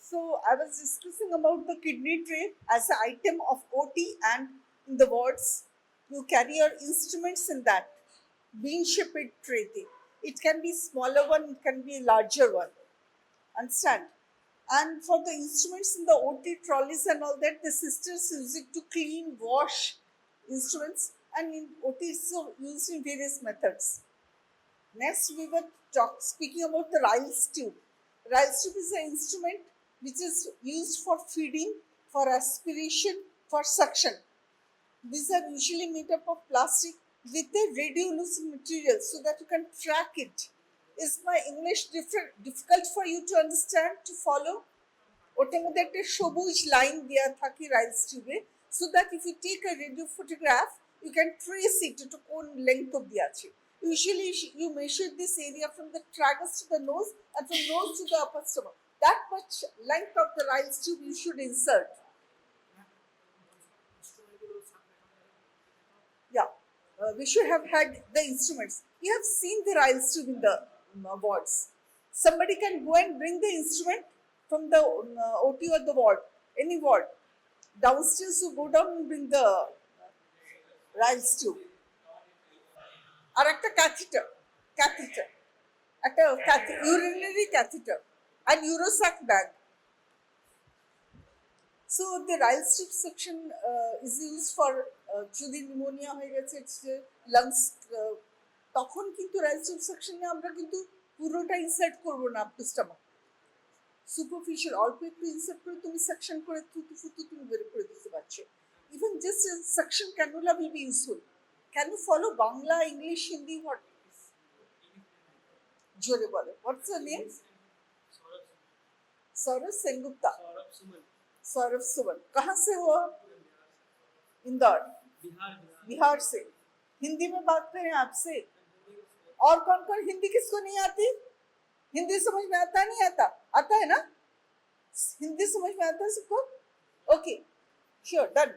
So I was discussing about the kidney tray as an item of OT, and in the wards, you carry your instruments in that bean shaped tray thing. It can be smaller one, it can be a larger one. Understand? And for the instruments in the OT trolleys and all that, the sisters use it to clean, wash instruments, and in OT it's so used in various methods. Next, we were speaking about the Riles tube. Riles tube is an instrument which is used for feeding, for aspiration, for suction. These are usually made up of plastic with a radiolucent material so that you can track it. Is my English difficult for you to understand, to follow? ওটার মধ্যে একটা সবুজ line দেওয়া থাকে Ryle's টিউবে so that if you take a radio photograph you can trace it এটা কোন length অব্দি আছে usually you measure this area from the tragus to the nose and from nose to the upper stomach. That much length of the riles tube you should insert. Yeah, we should have had the instruments. You have seen the riles tube in the wards. Somebody can go and bring the instrument from the OT or the ward, any ward. Downstairs, you go down and bring the riles tube. আর একটা catheter, একটা urinary catheter and urosac bag. So the riles tube section is used for যদি pneumonia হয়ে গেছে lungs তখন কিন্তু রাইলস tube সেকশনে আমরা কিন্তু পুরোটা ইনসার্ট করব না আপ টু স্টমাক সুপারফিশিয়াল অল্প একটু ইনসার্ট করে তুমি সেকশন করে থুতু ফুতু তুমি বের করে দিতে পারছো even just section cannula will be useful can you follow Bangla English Hindi what জোরে বলো what's your name Saurabh Sengupta Saurabh Suman कहाँ से हो इंदौर बिहार से हिंदी में बात करें आपसे और कौन कौन हिंदी किसको नहीं आती हिंदी समझ में आता नहीं आता है ना हिंदी समझ में आता है सबको okay sure done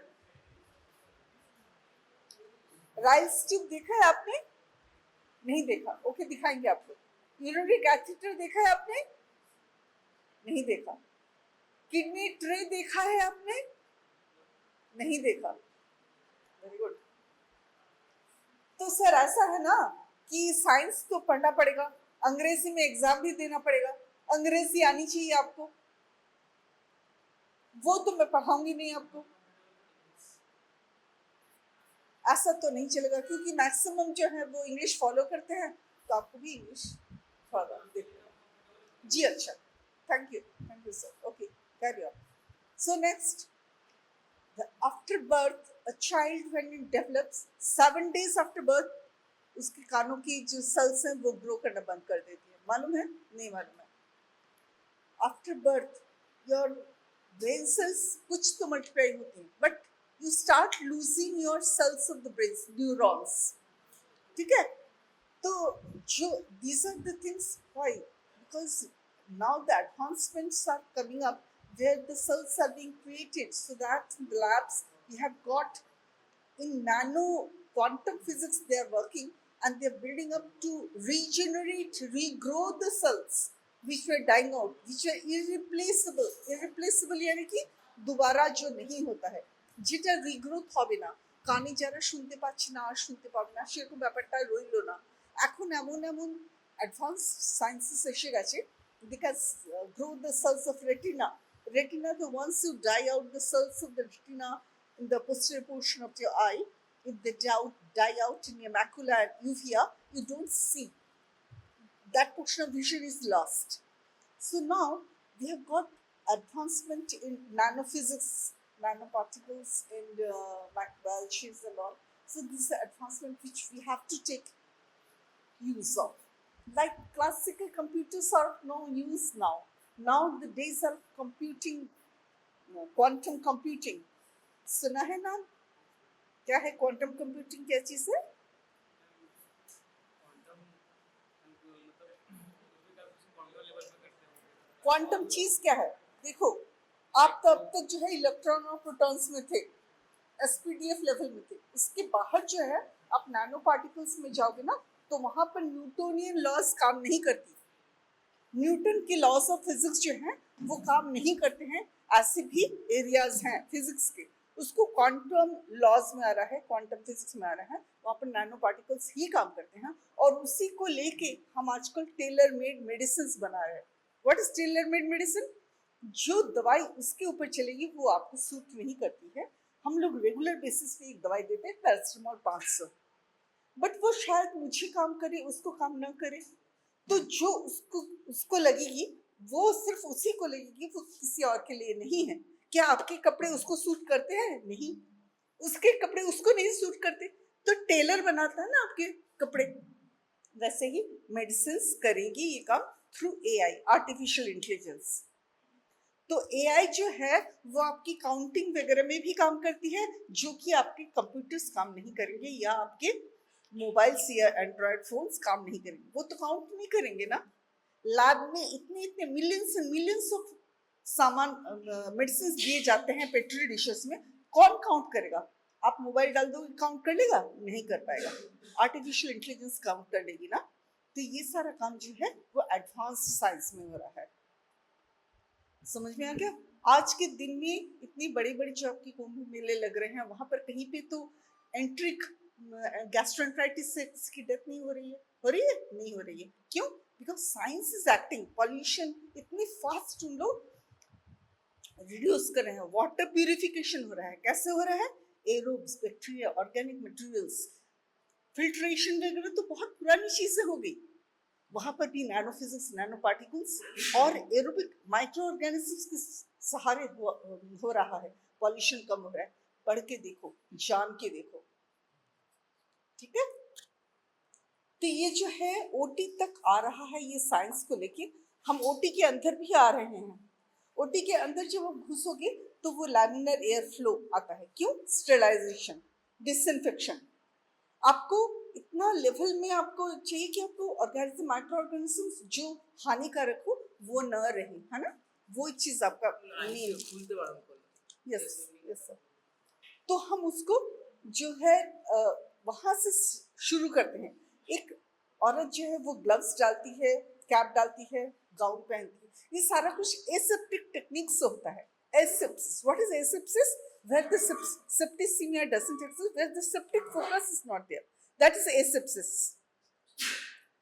Ryle's tube देखा है आपने नहीं देखा ओके दिखाएंगे आपको यूरिनरी कैथेटर देखा है आपने नहीं देखा किडनी ट्रे देखा है आपने नहीं देखा वेरी गुड तो सर ऐसा है ना कि साइंस तो पढ़ना पड़ेगा अंग्रेजी में एग्जाम भी देना पड़ेगा अंग्रेजी आनी चाहिए आपको वो तो मैं पढ़ाऊंगी नहीं आपको ऐसा तो नहीं चलेगा क्योंकि मैक्सिमम जो है वो इंग्लिश फॉलो करते हैं तो आपको भी इंग्लिश फॉलो देखना जी अच्छा thank you sir okay carry on. So next, after birth, a child when it develops 7 days after birth, उसके कानों की जो सेल्स हैं वो ग्रो करना बंद कर देती है मालूम है नहीं मालूम है after birth your brain cells कुछ तो मल्टीप्लाई होती हैं but you start losing your cells of the brain neurons ठीक है तो जो these are the things why because now the advancements are coming up where the cells are being created so that in the labs we have got in nano quantum physics they are working and they are building up to regenerate regrow the cells which were dying out which were irreplaceable यानी कि दोबारा जो नहीं होता है যেটা regrowth হবে না কানে যারা শুনতে পাচ্ছে না আর শুনতে পাবে না সেরকম ব্যাপারটা রইল না এখন এমন এমন অ্যাডভান্স সায়েন্সেস এসে গেছে they can grow the cells of retina. Retina, the once you die out the cells of the retina in the posterior portion of your eye, if they die out in your macula and uvea, you don't see. That portion of vision is lost. So now we have got advancement in nanophysics, nanoparticles, and biologies and all. So this is an advancement which we have to take use of. Like classical computers are of no use now. Now the days of computing, quantum computing. सुना है नाम क्या है quantum computing क्या चीज है quantum चीज क्या है देखो आप तो अब तक जो है इलेक्ट्रॉन और प्रोटॉन्स में थे एसपीडीएफ लेवल में थे उसके बाहर जो है आप नैनो पार्टिकल्स में जाओगे ना तो वहां पर न्यूटोनियन लॉज काम नहीं करती न्यूटन के लॉज ऑफ फिजिक्स जो हैं वो काम नहीं करते हैं, ऐसे भी एरियाज हैं फिजिक्स के, उसको क्वांटम लॉज में आ रहा है, क्वांटम फिजिक्स में आ रहा है, वहाँ पर नैनो पार्टिकल्स ही काम करते हैं। और उसी को लेके हम आजकल टेलर मेड मेडिसिन बना रहे हैं। What is tailor made medicine? जो दवाई उसके ऊपर चलेगी वो आपको सूट नहीं करती है। हम लोग रेगुलर बेसिस पे एक दवाई देते हैं पैरासिटामोल 500, बट वो शायद मुझे काम करे, उसको काम ना करे। तो जो उसको उसको लगेगी वो सिर्फ उसी को लगेगी, वो किसी और के लिए नहीं है। क्या आपके कपड़े उसको सूट करते हैं? नहीं। उसके कपड़े उसको नहीं सूट करते, तो टेलर बनाता है ना आपके कपड़े। वैसे ही मेडिसिन करेंगी ये काम थ्रू एआई, आर्टिफिशियल इंटेलिजेंस। तो एआई जो है वो आपकी काउंटिंग वगैरह में भी काम करती है, जो कि आपके कंप्यूटर्स काम नहीं करेंगे, या आपके मोबाइल्स या एंड्रॉयड फोन्स काम नहीं करेंगे। वो तो काउंट नहीं करेंगे ना। लैब में इतने इतने मिलियंस एंड मिलियंस ऑफ सामान मेडिसिन दिए जाते हैं पेट्री डिशेस में, कौन काउंट करेगा? आप मोबाइल डाल दो, काउंट कर लेगा? नहीं कर पाएगा। आर्टिफिशियल इंटेलिजेंस काउंट कर लेगी ना। तो ये सारा काम जो है वो एडवांस साइंस में हो रहा है। समझ में आ गया? आज के दिन में इतनी बड़ी बड़ी जो आपकी कुंभ मेले लग रहे हैं, वहां पर कहीं पे तो एंट्रिक गैस्ट्रोएंटराइटिस से किसी की डेथ नहीं हो रही है। हो रही है? नहीं हो रही है। क्यों? Because science is acting. Pollution इतनी फास्ट हम लोग रिड्यूस कर रहे हैं। वाटर प्यूरिफिकेशन हो रहा है। कैसे हो रहा है? Aerobes, bacteria, organic materials, filtration वगैरह तो बहुत पुरानी चीजें हो गई। वहां पर भी नैनो फिजिक्स, नैनो पार्टिकल्स और एरोबिक माइक्रो ऑर्गेनिजम्स के सहारे हो रहा है। पॉल्यूशन कम हो रहा है। पढ़ के देखो, जान के देखो, ठीक है? तो ये जो है ओटी तक आ रहा है, ये साइंस को लेके। हम ओटी के अंदर भी आ रहे हैं। ओटी के अंदर जब हम घुसोगे तो वो लैमिनर एयर फ्लो आता है। क्यों? Sterilization, disinfection. आपको इतना लेवल में आपको चाहिए कि आपको ऑर्गेनिज्म, माइक्रो ऑर्गेनिजम्स जो हानिकारक हो वो न रहे, है ना? वो चीज आपका मेन। Yes yes sir. तो हम उसको जो है वहां से शुरू करते हैं। एक औरत जो है वो ग्लव्स डालती है, कैप डालती है, गाउन पहनती है। ये सारा कुछ एसेप्टिक टेक्निक से होता है। Asepsis. What is asepsis? Where the septicemia doesn't exist, where the septic focus is not there. That is asepsis.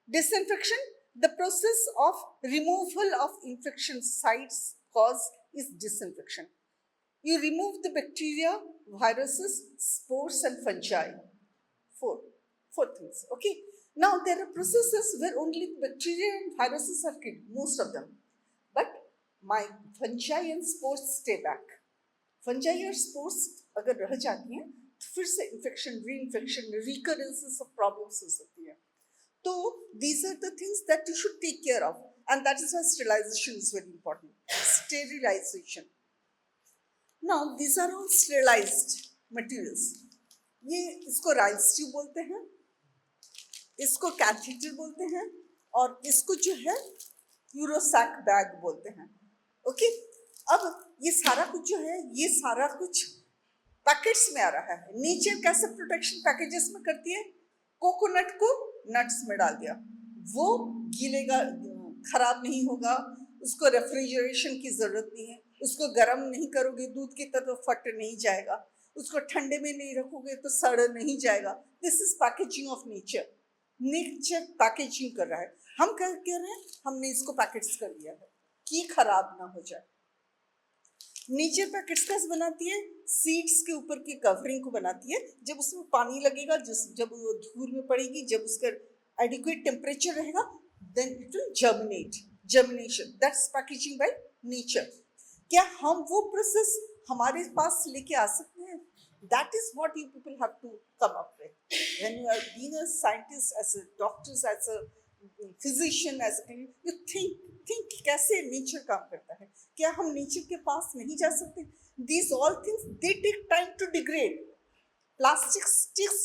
Disinfection, the process of removal of infection sites cause is disinfection. You remove the bacteria, viruses, spores and fungi. Four things. Okay. Now there are processes where only bacteria and viruses are killed, most of them. But my fungi and spores stay back. Fungi और spores अगर रह जाती हैं तो फिर से infection, reinfection, recurrences of problems हो सकती है। तो these are the things that you should take care of, and that is why sterilization is very important. Sterilization. Now these are all sterilized materials. ये इसको राइस ट्यूब बोलते हैं, इसको catheter बोलते हैं, और इसको जो है यूरोसैक बैग बोलते हैं। ओके। अब ये सारा कुछ जो है, ये सारा कुछ पैकेट्स में आ रहा है। नेचर कैसे प्रोटेक्शन पैकेजेस में करती है? कोकोनट को नट्स में डाल दिया, वो गीलेगा, खराब नहीं होगा, उसको रेफ्रिजरेशन की जरूरत नहीं है, उसको गर्म नहीं करोगे दूध की तरह फट नहीं जाएगा, उसको ठंडे में नहीं रखोगे तो सड़ नहीं जाएगा। This is packaging of nature. Nature packaging कर रहा है। हम क्या कह रहे हैं? हमने इसको पैकेट्स कर दिया है कि खराब ना हो जाए। नेचर पैकेट्स कैसे बनाती है? सीड्स के ऊपर की कवरिंग को बनाती है। जब उसमें पानी लगेगा, जब वो धूल में पड़ेगी, जब उसका एडिक्वेट टेम्परेचर रहेगा, then it will germinate. Germination, that's packaging by nature. क्या हम वो प्रोसेस हमारे पास लेके आ सकते हैं? That is what you people have to come up with. When you are being a scientist, as a doctor, as a physician, as a, you think कैसे nature काम करता है। क्या हम नेचर के पास नहीं जा सकते? These all things, they take time to degrade. Plastic takes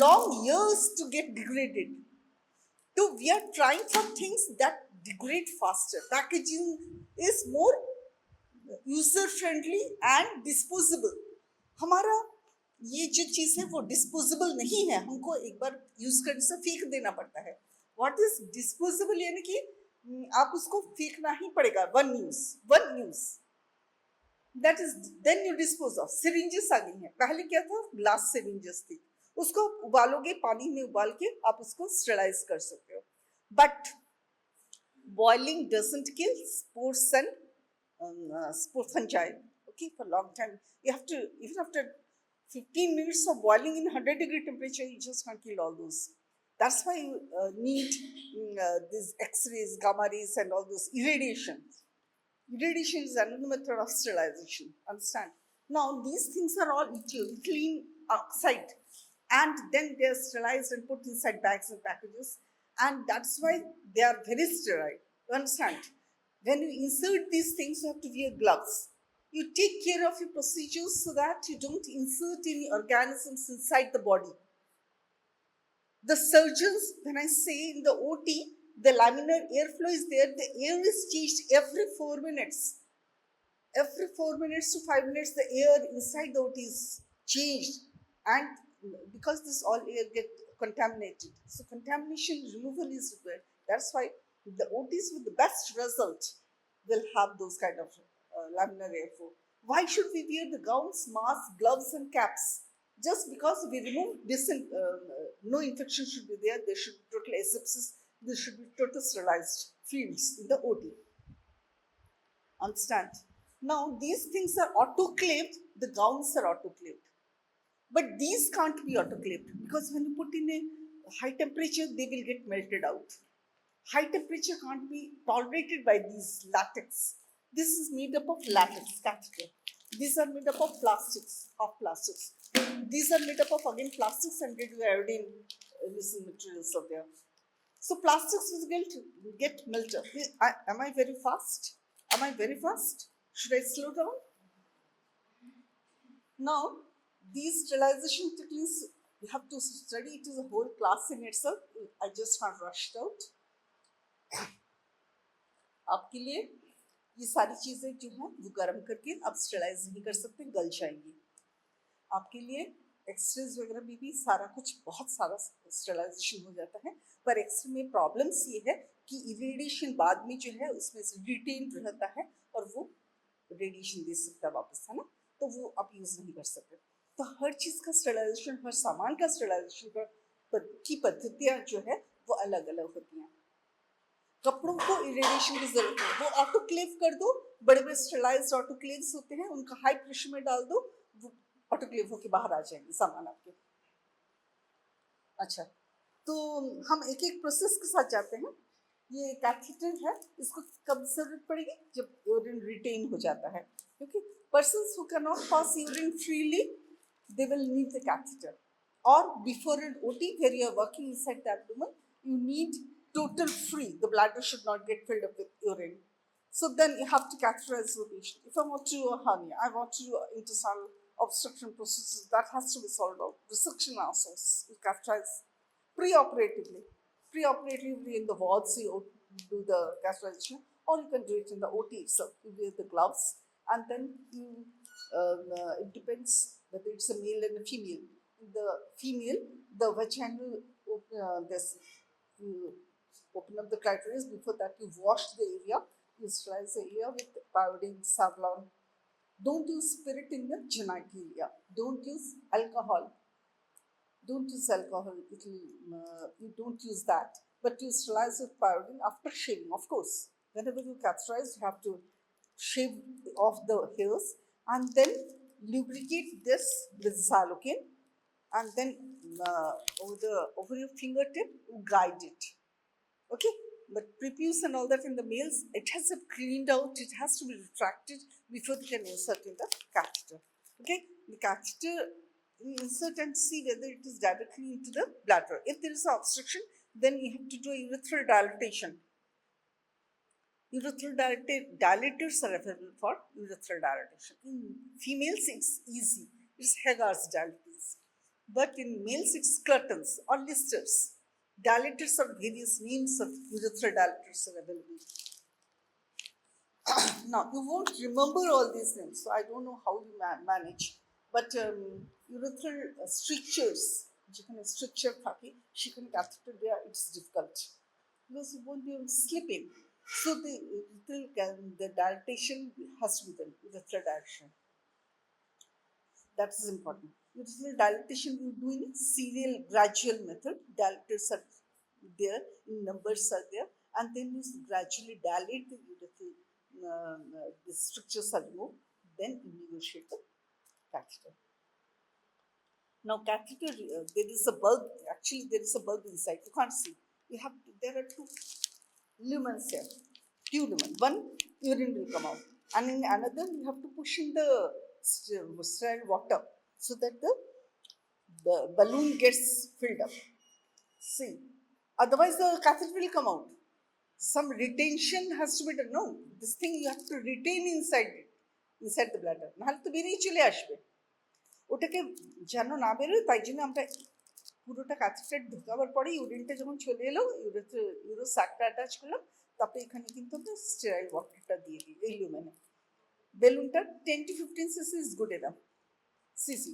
long years to get degraded. So we are trying for things that degrade faster. Packaging is more user friendly and disposable. हमारा ये जो चीज़ है वो disposable नहीं है, हमको एक बार use करने से फेंक देना पड़ता है। What is disposable? यानी कि आप उसको फेंकना ही पड़ेगा. One use that is then you dispose off. Syringes आ गई हैं. पहले क्या था, ग्लास सिरिंजेस थी. उसको उबालोगे, पानी में उबाल के आप उसको स्टेराइज कर सकते हो. But boiling doesn't kill spores and spore fungi. Okay, for long time. You have to, even after 15 minutes of boiling in 100-degree temperature, you just can't kill all those. That's why you need these X-rays, gamma rays, and all those irradiation. Irradiation is another method of sterilization. Understand? Now these things are all clean outside, and then they are sterilized and put inside bags and packages, and that's why they are very sterile. You understand? When you insert these things, you have to wear gloves. You take care of your procedures so that you don't insert any organisms inside the body. The surgeons, when I say in the OT, the laminar airflow is there, the air is changed every 4 minutes. Every 4 minutes to 5 minutes, the air inside the OT is changed. And because this all air get contaminated, so contamination removal is required. That's why the OTs with the best result will have those kind of laminar airflow. Why should we wear the gowns, masks, gloves, and caps? Just because we remove no infection should be there. There should be total asepsis. There should be total sterilized fields in the OT. Understand? Now these things are autoclaved. The gowns are autoclaved, but these can't be autoclaved because when you put in a high temperature, they will get melted out. High temperature can't be tolerated by these latex. This is made up of latex catheter. These are made up of plastics, half plastics. These are made up of again plastics and radioiodine missing materials are there. So plastics will get melted. Am I very fast? Am I very fast? Should I slow down? Now, these sterilization techniques, you have to study. It is a whole class in itself. I just have rushed out. आपके लिए ये सारी चीज़ें जो हैं वो गर्म करके आप स्टेलाइज नहीं कर सकते, गल जाएंगी. आपके लिए एक्सरेज वगैरह में भी सारा कुछ बहुत सारा स्टेलाइजेशन हो जाता है, पर एक्सरे में प्रॉब्लम्स ये है कि इरेडिएशन बाद में जो है उसमें रिटेन रहता है और वो रेडिएशन दे सकता है वापस, है ना, तो वो आप यूज़ नहीं कर सकते. तो हर चीज़ का स्टेलाइजेशन, हर सामान का स्टेलाइजेशन की पद्धतियाँ जो है वो अलग अलग होती हैं. कपड़ों को इरेडिएशन की जरूरत है, वो ऑटोक्लेव कर दो. बड़े बड़े स्टेलाइज्ड ऑटोक्लेव्स होते हैं, उनका हाई प्रेशर में डाल दो, वो ऑटोक्लेव होके बाहर आ जाएंगे सामान आपके. अच्छा, तो हम एक एक प्रोसेस के साथ जाते हैं. ये कैथेटर है, इसको कब जरूरत पड़ेगी? जब यूरिन रिटेन हो जाता है, क्योंकि persons who can not pass urine freely they will need the catheter. और before an OT where you are working inside the abdomen, you need total free. The bladder should not get filled up with urine. So then you have to catheterize the patient. If I want to do a hernia, I want to do intestinal obstruction processes, that has to be solved out. Resection also, you catheterize pre-operatively. Pre-operatively in the wards, you do the catheterization, or you can do it in the OT itself. You wear the gloves, and then you, it depends whether it's a male and a female. In the female, the vaginal, you open up the clitoris. Before that, you wash the area, you sterilize the area with iodine, Savlon. Don't use spirit in the genitalia. Don't use alcohol. Don't use alcohol. You don't use that. But you sterilize with iodine after shaving, of course. Whenever you catheterize, you have to shave off the hairs and then lubricate this with xylocaine. And then over your fingertip, you guide it. Okay, but prepuce and all that in the males, it has to be cleaned out. It has to be retracted before they can insert in the catheter. Okay, the catheter, you insert and see whether it is directly into the bladder. If there is an obstruction, then you have to do urethral dilatation. Urethral dilators are available for urethral dilatation. In females, it's easy. It's Hagar's dilators. But in males, it's Clutons or Listers. Dilators are various names of urethral dilators are available. Now, you won't remember all these names, so I don't know how you manage. But urethral strictures, stricture catheter there, it's difficult because you won't be able to slip in. So the dilatation has to be done urethral direction. That is important. Urethral dilatation you do in a serial gradual method. Dilators are there, in numbers are there, and then you gradually dilate the urethral, the strictures are removed, then you negotiate the catheter. Now catheter, there is a bulb, actually there is a bulb inside, you can't see. There are two lumens here, two lumens. One, urine will come out, and in another you have to push in the sterile water so that the balloon gets filled up. See, otherwise the catheter will come out. Some retention has to be done. No, this thing you have to retain inside it, inside the bladder. নাহলে তো বেরিয়ে চলে আসবে। ওটাকে যেন না বেরোয় তাই জন্য আমরা পুরোটা ক্যাথেটার ঢোকাবার পরে ইউরিনটা যখন চলে এলো ইউরো স্যাকটা অ্যাটাচ করলাম, তারপরে এখানে কিন্তু আমরা স্টেরাইল ওয়াটারটা দিয়ে দিই এই লুমেনে। বেলুনটা 10 to 15 cc is good enough. CC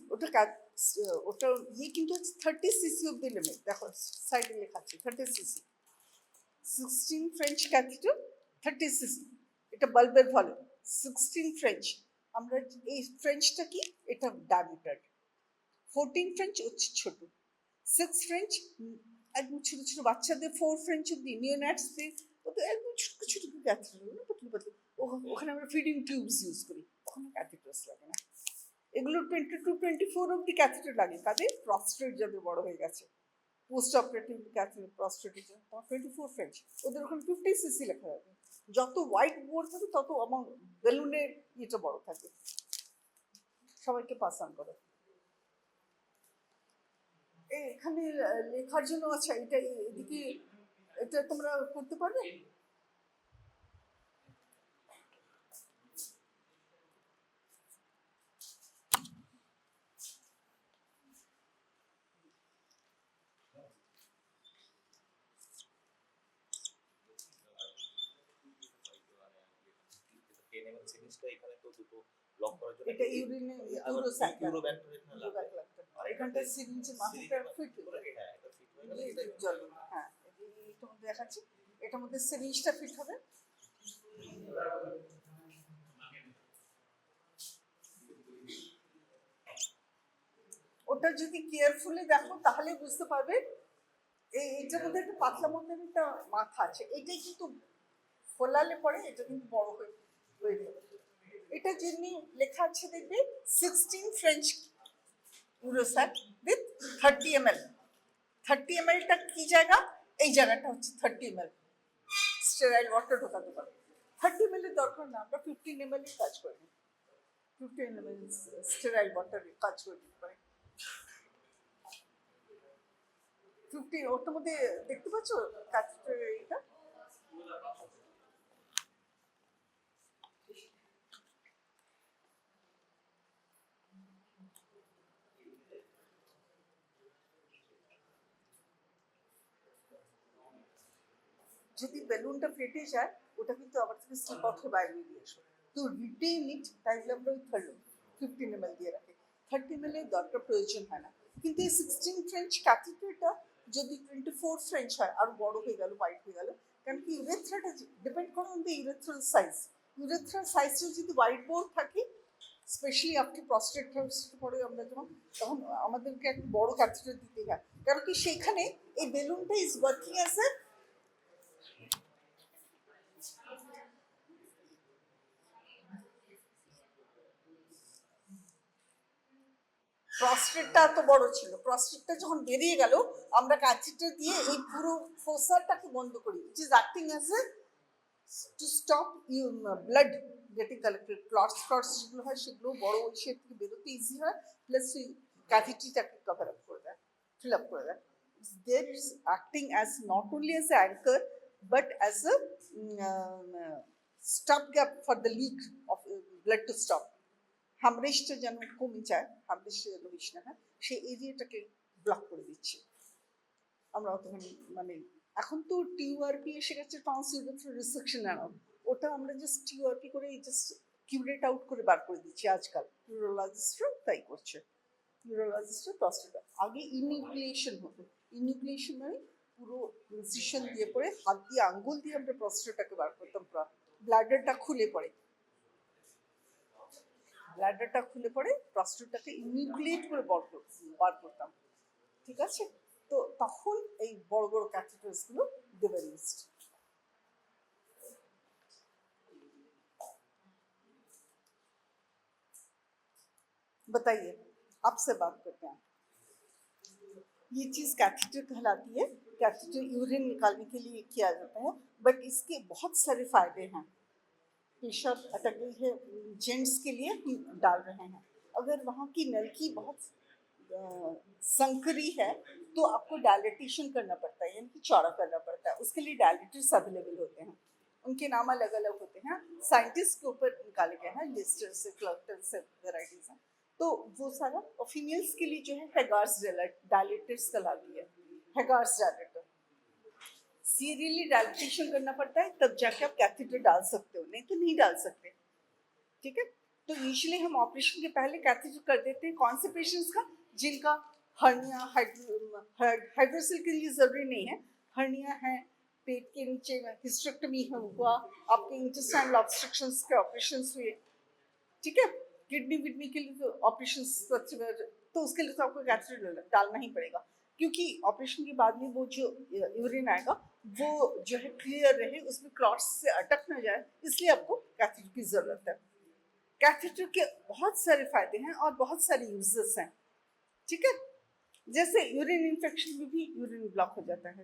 ওটা ইয়ে কিন্তু 30 cc অব দি লিমিট, দেখো সাইডে লেখা আছে 30 cc। 16 ফ্রেঞ্চ ক্যাথেটার 30 cc, এটা বাল্বের ভলিউম। 16 ফ্রেঞ্চ, আমরা এই ফ্রেঞ্চটা কি, এটা ডায়ামিটার। 14 ফ্রেঞ্চ হচ্ছে ছোট। 6 ফ্রেঞ্চ একদম ছোটো ছোটো বাচ্চাদের, 4 ফ্রেঞ্চ অব্দি নিওন্যাটসদের, ওদের একদম ছোটো ছোটো ক্যাথেটার, পাতলু পাতলু। ওখানে আমরা ফিডিং টিউবস ইউজ করি, ওখানে ক্যাথেটার্স লাগে না। এগুলো 20 to 24 অব্দি ক্যাথেটার লাগে কাদের, প্রস্টেট যাদের বড় হয়ে গেছে, পোস্ট অপারেটিভ ক্যাথেটার প্রস্টেটের জন্য 24 ফ্রেঞ্চ। ওদের ওখানে 50 cc লেখা থাকে। যত হোয়াইট বোর্ড থাকে তত আমার বেলুনের ইয়েটা বড় থাকে। সবাইকে পাস অন করো। এখানে লেখার জন্য, আচ্ছা এটা এদিকে, এটা তোমরা করতে পারবে? এটা ইউরিনে এখানটা সিরিঞ্জের মাথাটা ফিট জল। হ্যাঁ, এটা মধ্যে দেখাচ্ছি, এটার মধ্যে সিরিঞ্জটা ফিট হবে। ওটা যদি কেয়ারফুলি দেখো তাহলে বুঝতে পারবে এইটার মধ্যে একটা পাতলা মধ্যে একটা মাথা আছে, এটাই কিন্তু ফোলালে পরে এটা কিন্তু বড় হয়ে যাবে। এটা যেমনি লেখা আছে দেখবে 16 ফ্রেঞ্চ ইউরোস্যাক উইথ 30 ml। 30 mlটা কি জায়গা, এই জায়গাটা হচ্ছে 30 ml স্টেরাইল ওয়াটার ঢোকাতে পারে। 30 ml এর দরকার না, আমরা 15 ml এর কাজ করি। 15 ml স্টেরাইল ওয়াটারের কাজ করে দিতে পারি। 50, ওটার মধ্যে দেখতে পাচ্ছ ক্যাথেটার এটা। যদি বেলুনটা ফেটে যায় ওটা কিন্তু আবার থেকে স্লিপ আউট হয়ে বাইরে বেরিয়ে আসবে। তো রিটেইন ইট, তাই বলে আমরা ওই 15 ml দিয়ে রাখি। 30 ml এর দরকার প্রয়োজন হয় না। কিন্তু এই 16 ফ্রেঞ্চ ক্যাথেটারটা যদি 24 ফ্রেঞ্চ হয়, আরো বড় হয়ে গেল, হোয়াইট হয়ে গেল, কারণ কি ইউরেথ্রাটা ডিপেন্ড করে on the urethral size. Urethral সাইজটা যদি হোয়াইট বোর্ড থাকে, স্পেশালি আফটার প্রস্টেট ক্যান্সার পরে আমরা যখন, তখন আমাদেরকে একটা বড় ক্যাথেটার দিতে হয়, কারণ কি সেখানে এই বেলুনটা ইজ ওয়ার্কিং অ্যাজ এ প্রস্টেটটা এত বড় ছিল, প্রস্টেটটা যখন বেরিয়ে গেল আমরা ক্যাথেটার দিয়ে এই পুরো ফোসারটাকে বন্ধ করি, it is acting as a to stop blood getting collected. Clots যেগুলো হয় সেগুলো বড় ওই শেপ থেকে বেরোতে ইজি হয়, প্লাস ওই ক্যাথেটিটাকে কভার আপ করে দেয়, ফিল আপ করে দেয়। There is acting as not only as an anchor but as a stopgap for the leak of blood to stop. হামরেশটা যেন কমে যায়, হামরেশটা যেন বেশি না হয়, সেই এরিয়াটাকে ব্লক করে দিচ্ছে আমরা অতখানি। মানে এখন তো টিউআরপি এসে গেছে, ট্রান্সইউরেথ্রাল রিসেকশন অ্যানাল, ওটা আমরা জাস্ট টিউআরপি করে জাস্ট কিউরেট আউট করে বার করে দিচ্ছি আজকাল। ইউরোলজিস্টরা তাই করছে, ইউরোলজিস্টরা প্রস্টেট। আগে ইনিউক্লিয়েশন হতো, ইনিউক্লিয়েশন মানে পুরো ইনসিশন দিয়ে পরে হাত দিয়ে আঙ্গুল দিয়ে আমরা প্রস্টেটটাকে বার করতাম, ব্লাডারটা খুলে পড়ে, ব্লাডারটা খুলে পড়ে প্রস্টেটটাকে ইনিউক্লিয়েট করে বার করতাম, ঠিক আছে? তো তখন এই বড় বড় ক্যাথেটার্সগুলো দেওয়ার ইউজড। बताइए, आपसे बात करते हैं। ये चीज़ कैथेटर कहलाती है। कैथेटर यूरिन निकालने के लिए किया जाता है, बट इसके बहुत सारे फायदे हैं। पेशाब अटक गई है, जेंट्स के लिए हम डाल रहे हैं। अगर वहाँ की नलकी बहुत संकरी है तो आपको डायलिटेशन करना पड़ता है, यानी कि चौड़ा करना पड़ता है। उसके लिए डायलिटर्स अवेलेबल होते हैं, उनके नाम अलग अलग होते हैं, साइंटिस्ट के ऊपर निकाले गए हैं, लिस्टर से, क्लर्टर से वेराइटीज हैं। तो वो सारा, और फीमेल्स के लिए जो है हेगार्स डायलिटर्स कहलाती है, हेगार्स डायलिटर। सीरियली डायलिटेशन करना पड़ता है, तब जाके आप कैथेटर डाल सकते हो, नहीं तो नहीं डाल सकते, ठीक है? तो यूजुअली हम ऑपरेशन के पहले कैथेटर कर देते हैं कौन से पेशेंट्स का, जिनका हर्निया, हाइड्रोसिल के लिए जरूरी नहीं है, हर्निया है, पेट के नीचे हिस्टेरेक्टमी हुआ, आपके इंटेस्टाइनल ऑब्स्ट्रक्शंस के ऑपरेशंस हुए, ठीक है? किडनी विडनी के लिए तो ऑपरेशन, तो उसके लिए तो आपको कैथेटर डालना ही पड़ेगा, क्योंकि ऑपरेशन के बाद में वो जो यूरिन आएगा वो जो है क्लियर रहे, उसमें क्लॉट्स से अटक न जाए, इसलिए आपको कैथेटर की जरूरत है। कैथेटर के बहुत सारे फायदे हैं और बहुत सारे यूजेस हैं, ठीक है? जैसे यूरिन इन्फेक्शन में भी यूरिन ब्लॉक हो जाता है,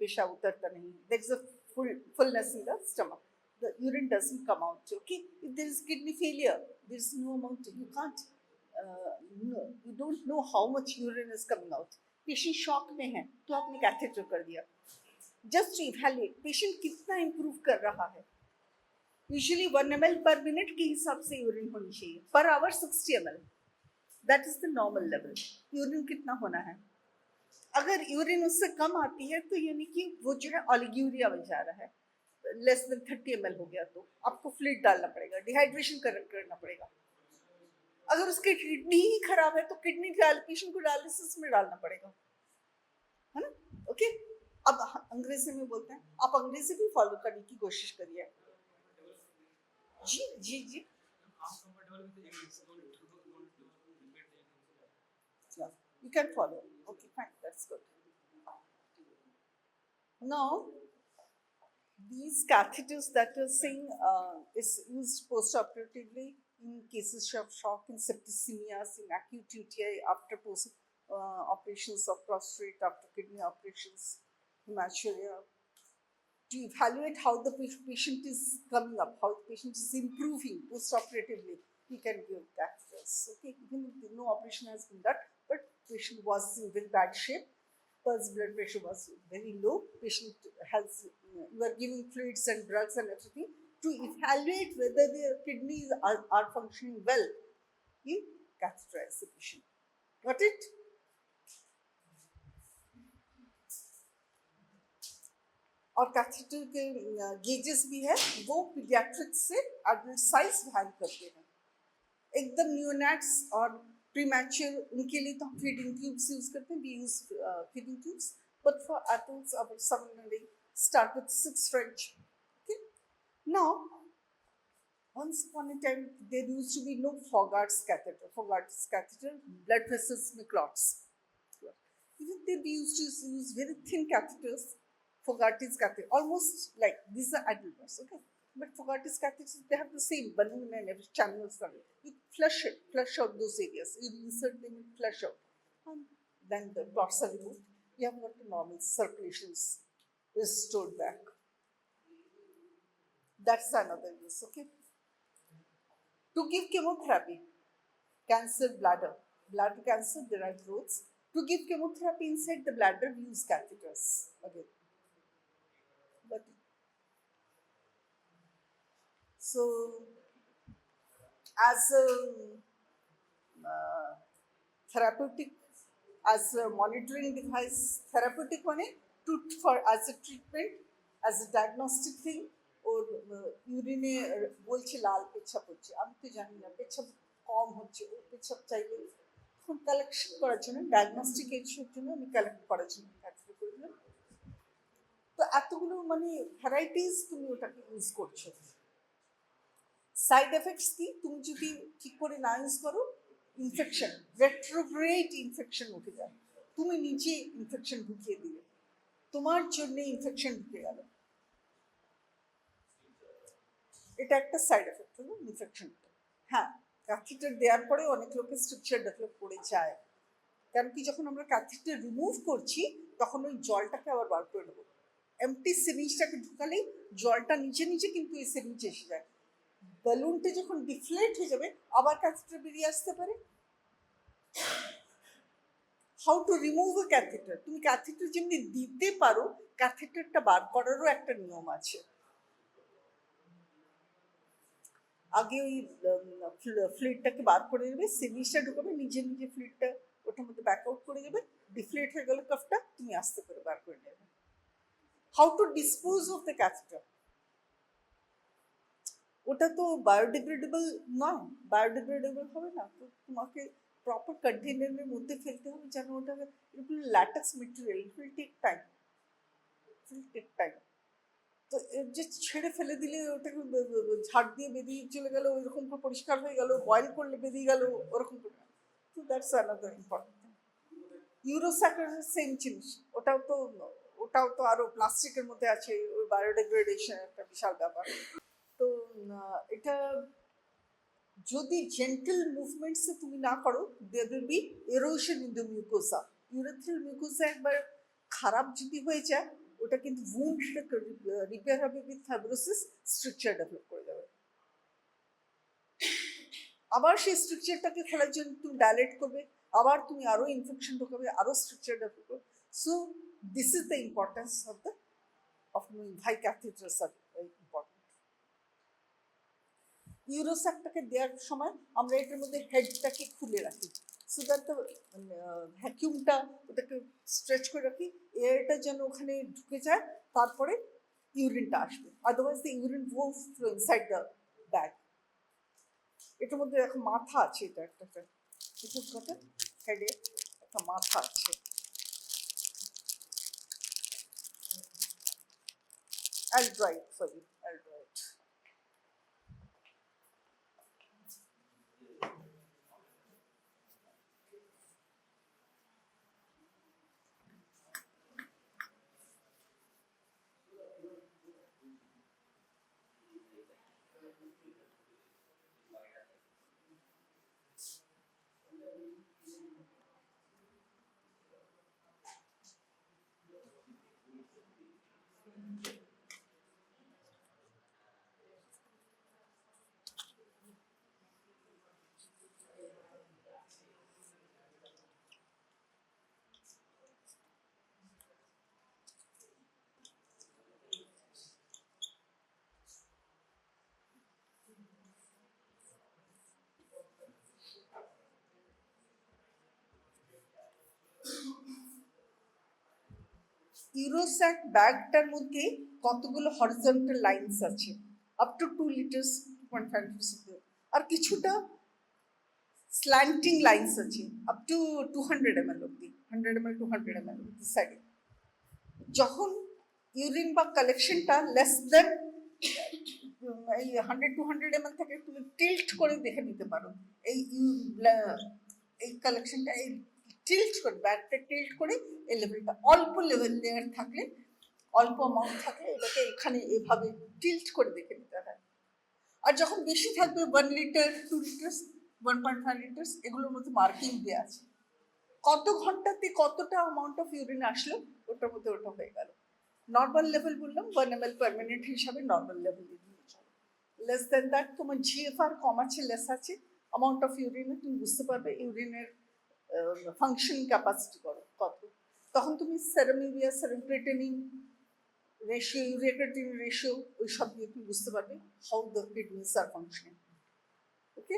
पेशाब उतरता नहीं, there is a fullness in the stomach, the urine doesn't come out, okay? If there is kidney failure, there is no amount, you can't no, you don't know how much urine is coming out, patient shock में है तो आपने catheter कर दिया, just to evaluate patient कितना improve कर रहा है। यूजुअली 1 ml पर मिनट के हिसाब से यूरिन होनी चाहिए, per hour 60 ml, that is the normal level. Urine कितना होना है? अगर यूरिन उससे कम आती है तो यानी कि वो जो है ऑलिग्यूरिया बन जा रहा है, लेस देन 30 ml हो गया तो आपको फ्लूइड डालना पड़ेगा, डिहाइड्रेशन करना पड़ेगा। अगर उसकी किडनी ही खराब है तो किडनी पेशेंट को डायलिसिस में डालना पड़ेगा, है ना? ओके, अब अंग्रेजी में बोलते हैं, आप अंग्रेजी भी फॉलो करने की कोशिश करिए। जी जी जी, yeah, you can follow. Okay, fine, that's good. Now, these catheters that you're saying is used post-operatively in cases of shock, in septicemias, in acute UTI, after operations of prostate, after kidney operations, hematuria, to evaluate how the patient is coming up, how the patient is improving post-operatively. We can give catheters, okay? Even if no operation has been done, but patient was in very bad shape, pulse blood pressure was very low, patient has, you are giving fluids and drugs and everything to evaluate whether their kidneys are functioning well, you catheterize the patient. Got it? और catheter के gauges भी है, वो paediatric से adult size vary करते हैं। एकदम neonates और प्रीमैच्योर, उनके लिए तो हम फीडिंग ट्यूब्स यूज करते हैं, we use feeding tubes, but for adults our 7 and 8 start with 6 French. Okay, now once upon a time there used to be no Fogart's catheter. Fogart's catheter, blood vessels में clots, even they used to use very thin catheters, Fogarty's catheter, almost like these are adult ones, okay? But Fogarty's catheters, they have the same balloon and every channels on it. You flush out those areas. You insert them and flush out. And then the clots are removed. You have got the normal circulations restored back. That's another use, okay? To give chemotherapy, cancer, bladder cancer, there are growths. To give chemotherapy inside the bladder, we use catheters again. But so as a therapeutic, as a monitoring device, therapeutic one to for as a treatment, as a diagnostic thing, or urine বলছে লাল পেচ্ছাপ হচ্ছে, আমি তো জানি না পেচ্ছাপ কম হচ্ছে, ও পেচ্ছাপ চাইলে কালেকশন করার জন্য, ডায়াগনস্টিক এর জন্য আমি কালেক্ট করার জন্য ক্যাথেটার করে দিলাম, তো এতগুলো মানে ভ্যারাইটিস তুমি ওটাকে ইউজ করছো। সাইড এফেক্টস কি, তুমি যদি ঠিক করে না ইউজ করো, ইনফেকশন, রেট্রোগ্রেড ইনফেকশন উঠে যায়, তুমি নিজে ইনফেকশন ঢুকিয়ে দিলে, তোমার জন্য ইনফেকশন ঢুকে গেল, এটা একটা সাইড এফেক্ট হলো ইনফেকশনটা। হ্যাঁ, ক্যাথিটার দেওয়ার পরে অনেক লোকের স্ট্রাকচার ডেভেলপ করে যায়, কারণ কি যখন আমরা ক্যাথিটার রিমুভ করছি তখন ওই জলটাকে আবার বার করে নেবো, এমটি সিরিঞ্জটাকে ঢুকালেই জলটা নিচে নিচে কিন্তু এই সিরিঞ্জে এসে যায়, বেলুনটা যখন ডিফ্লেট হয়ে যাবে আবার ক্যাথিটার বেরিয়ে আসতে পারে। How to remove A catheter, তুমি ক্যাথিটার যেমনি দিতে পারো, ক্যাথিটারটা বার করারও একটা নিয়ম আছে। আগে ওই ফ্লুইডটাকে বার করে নেবে, সিরিজটা ঢুকাবে, নিজে নিজে ফ্লুইডটা ওটার মধ্যে ব্যাক আউট করে যাবে, ডিফ্লেট হয়ে গেল কাফটা, তুমি আস্তে করে বার করে নেবে। How to dispose of the catheter, ওটা তো বায়োডিগ্রেডেবল নয়, বায়োডিগ্রেডেবল হবে না, তো তোমাকে প্রপার কন্টেনারের মধ্যে ফেলতে হবে, যেন ওটা এগুলো latex material, it will take time, তো যে ছেড়ে ফেলে দিলে ওটাকে ঝাড় দিয়ে বেরিয়ে চলে গেল, ওইরকম করে পরিষ্কার হয়ে গেল, বয়েল করলে বেরিয়ে গেল, ওরকম করে, তো দ্যাটস আনাদার ইম্পর্টেন্ট। ইউরোস্যাকের সেম জিনিস, ওটাও তো আরো প্লাস্টিকের মধ্যে আছে, ওই বায়োডিগ্রেডেশন একটা বিশাল ব্যাপার। তো এটা যদি জেন্টল মুভমেন্টসে তুমি না করো, there will be erosion in the mucosa. Urethral mucosa একবার খারাপ যদি হয়ে যায়, ওটা কিন্তু ভুন্ডটাকে রিপেয়ার হবে উইথ ফাইব্রোসিস, স্ট্রাকচার ডেভেলপ করে যাবে, আবার সেই স্ট্রাকচারটাকে খোলার জন্য তুমি ডাইলেট করবে, আবার তুমি আরো ইনফেকশন ঢোকাবে, আরো স্ট্রাকচার ডেভেলপ করবে। So this is the importance of ভাই ক্যাথিটারস আর ইম্পর্টেন্ট। ইউরোস্যাকটাকে দেওয়ার সময় আমরা এটার মধ্যে হেডটাকে খুলে রাখি, সো দ্যাট দ্য ভ্যাকিউমটা ওটাকে স্ট্রেচ করে রাখি, এয়ারটা যেন ওখানে ঢুকে যায়, তারপরে ইউরিনটা আসবে, otherwise the urine won't flow inside the bag. এটার মধ্যে এখন মাথা আছে, এটা একটা হেডে একটা মাথা আছে, I'll draw it for you, I'll draw it. ইউরোস্যাক ব্যাগটার মধ্যে কতগুলো হরিজন্টাল লাইনস আছে, আপ টু 2 লিটার্স, 2.5 লিটার্স, আর কিছুটা স্ল্যান্টিং লাইনস আছে আপ টু 200 ml অব্দি, 100 ml 200 ml অব্দি সাইডে। যখন ইউরিন বা কালেকশনটা লেস দেন এই 100-200 ml থেকে, তুমি টিল্ট করে দেখে নিতে পারো এই কালেকশনটা, এই টিল্ট করে ব্যাগটা টিল্ট করে এই লেভেলটা, অল্প লেভেল লেয়ার থাকলে, অল্প অ্যামাউন্ট থাকলে এটাকে এখানে এভাবে টিল্ট করে দেখে নিতে হয়। আর যখন বেশি থাকবে 1 লিটার 2 লিটার্স 1.5 লিটার্স, এগুলোর মধ্যে মার্কিং দেওয়া আছে, কত ঘন্টাতে কতটা অ্যামাউন্ট অফ ইউরিন আসলো, ওটার মধ্যে ওটা হয়ে গেল। নর্মাল লেভেল বললাম 1 ml পার মিনিট হিসাবে normal level, less than that তোমার জিএফআর কম আছে, লেস আছে, অ্যামাউন্ট অফ ইউরিনে তুমি বুঝতে পারবে ইউরিনের ফাংশন ক্যাপাসিটি কত, তখন তুমি serum urea, serum creatinine ratio, urea creatinine ratio, ওই সব দিয়ে তুমি বুঝতে পারবে how the kidneys are functioning. Okay,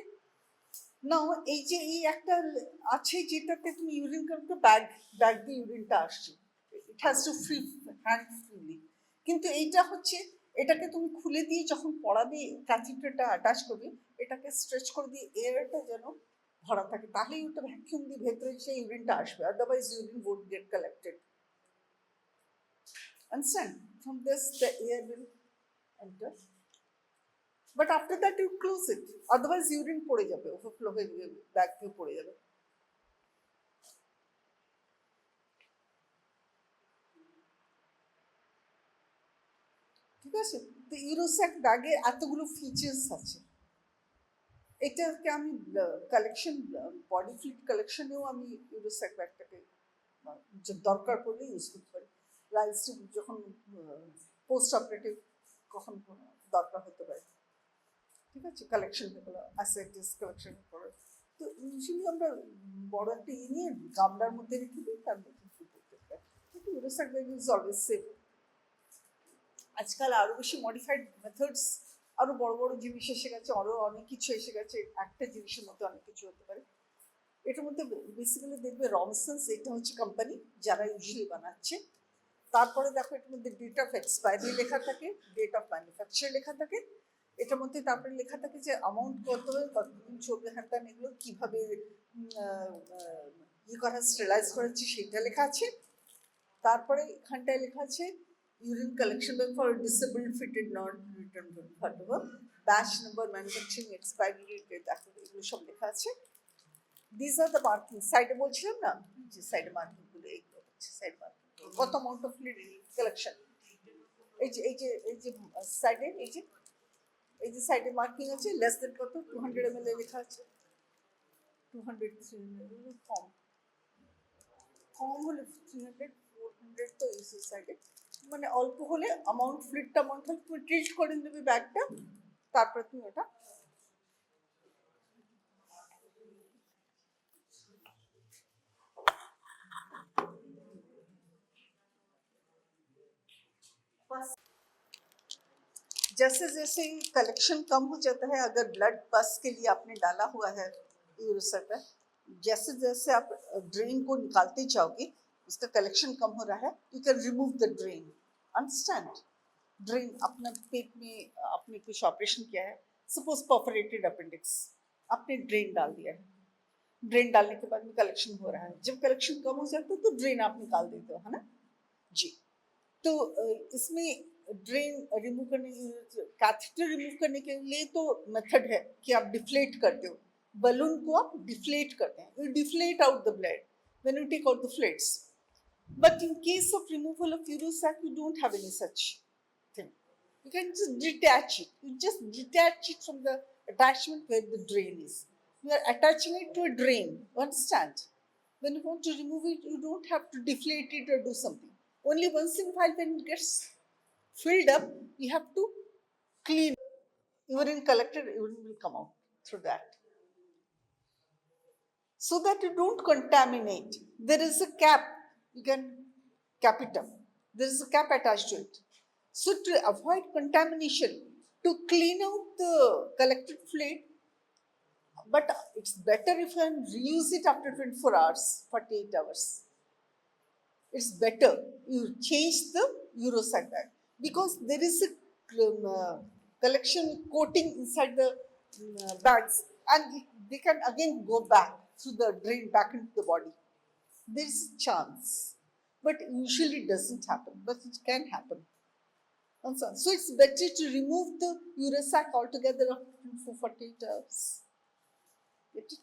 now এই যে এই একটা আছে যেটাতে তুমি ইউরিন করতে, ব্যাগ দিয়ে ইউরিনটা আসছে, it has to free hand freely, কিন্তু এইটা হচ্ছে, এটাকে তুমি খুলে দিয়ে যখন পড়াবে, ক্যাথিটারটা অ্যাটাচ করবে, এটাকে স্ট্রেচ করে দিয়ে এয়ারটা যেন ভরা থাকে, তাহলেই ওটা ভ্যাকিউম দিয়ে ভেতরে সেই ইউরিনটা আসবে, otherwise urine won't gate collected. Understand? from this the air will enter. But after that you close it, otherwise urine পড়ে যাবে, overflow হয়ে ব্যাগ দিয়ে পড়ে যাবে। ঠিক আছে, তো ইউরোস্যাক ব্যাগে এতগুলো ফিচার্স আছে। এটাকে আমি কালেকশন, বডি ফ্লুইড কালেকশনেও আমি ইউরোস্যাক ব্যাগটাকে দরকার পড়লে ইউজ করতে পারি। রাইস যখন পোস্ট অপারেটিভ কখন দরকার হতে পারে, ঠিক আছে, কালেকশন হলো অ্যাসেটিস কালেকশন করে। তো ইউজুয়ালি আমরা বড় একটা নিয়ে গামলার মধ্যে রেখে দিই, তার মধ্যে করতে পারি। কিন্তু ইউরোস্যাক ব্যাগ ইজ অলওয়েজ সেফ। আজকাল আরও বেশি মডিফাইড মেথডস, আরও বড় বড় জিনিস এসে গেছে, আরও অনেক কিছু এসে গেছে। একটা জিনিসের মধ্যে অনেক কিছু হতে পারে। এটার মধ্যে বেসিক্যালি দেখবে রমসন্স, এটা হচ্ছে কোম্পানি যারা ইউজুয়ালি বানাচ্ছে। তারপরে দেখো এটার মধ্যে ডেট অফ এক্সপায়ারি লেখা থাকে, ডেট অফ ম্যানুফ্যাকচার লেখা থাকে। এটার মধ্যে তারপরে লেখা থাকে যে অ্যামাউন্ট কত হবে, কতদিন চলবে, হ্যাঁ এগুলো কীভাবে করা স্টেলাইজ করাচ্ছে সেটা লেখা আছে। তারপরে এখানটায় লেখা আছে urine collection bag for disabled fitted not returned whatever, batch number, manufacturing expiry date, এগুলো সব লেখা আছে। These are the markings. সাইডে বলছিলাম না যে সাইডে মার্কিং গুলো এইগুলো হচ্ছে সাইড মার্কিং, কত অ্যামাউন্ট অফ ফ্লুইড কালেকশন। এই যে সাইডে এই যে সাইডে মার্কিং আছে, লেস দেন কত 200 ml লেখা আছে। 200 300 কম হলে 300 400 তো এই সাইডে, মানে অল্প হলে অ্যামাউন্ট ফ্লুইডটা অ্যামাউন্ট হলে তুমি ট্রিট করে দেবে ব্যাগটা, তারপরে তুমি ওটা जैसे जैसे कलेक्शन कम हो जाता है, अगर ब्लड पस के लिए आपने डाला हुआ है यूरोसैक में, जैसे जैसे आप ड्रेन को निकालते जाओगे उसका कलेक्शन कम हो रहा है, you can remove the drain. Understand? Drain अपना पेट में आपने कुछ ऑपरेशन किया है, सपोज परफोरेटेड अपेंडिक्स, आपने ड्रेन डाल दिया है। ड्रेन डालने के बाद में कलेक्शन हो रहा है, जब कलेक्शन कम हो जाता है तो ड्रेन आप निकाल देते हो, है ना जी। तो इसमें ड्रेन रिमूव करने, कैथेटर रिमूव करने के लिए तो मेथड है कि आप डिफ्लेट करते हो, बलून को आप डिफ्लेट करते हैं, you deflate out the blood when you take out the fluids. But in case of removal of urosac you don't have any such thing, you can just detach it, you just detach it from the attachment where the drain is, you are attaching it to a drain, you understand? When you want to remove it, you don't have to deflate it or do something. Only once in a while when it gets filled up, you have to clean. Urine collected, urine will come out through that. So that you don't contaminate, there is a cap, you can cap it up. There is a cap attached to it. So to avoid contamination, to clean out the collected fluid, but it's better if you can reuse it after 24 hours, 48 hours. It's better you change the Eurosac bag, because there is a collection coating inside the bags, and they can again go back through the drain back into the body. There is a chance, but usually it doesn't happen, but it can happen. So it's better to remove the Eurosac altogether for 48 hours. Get it?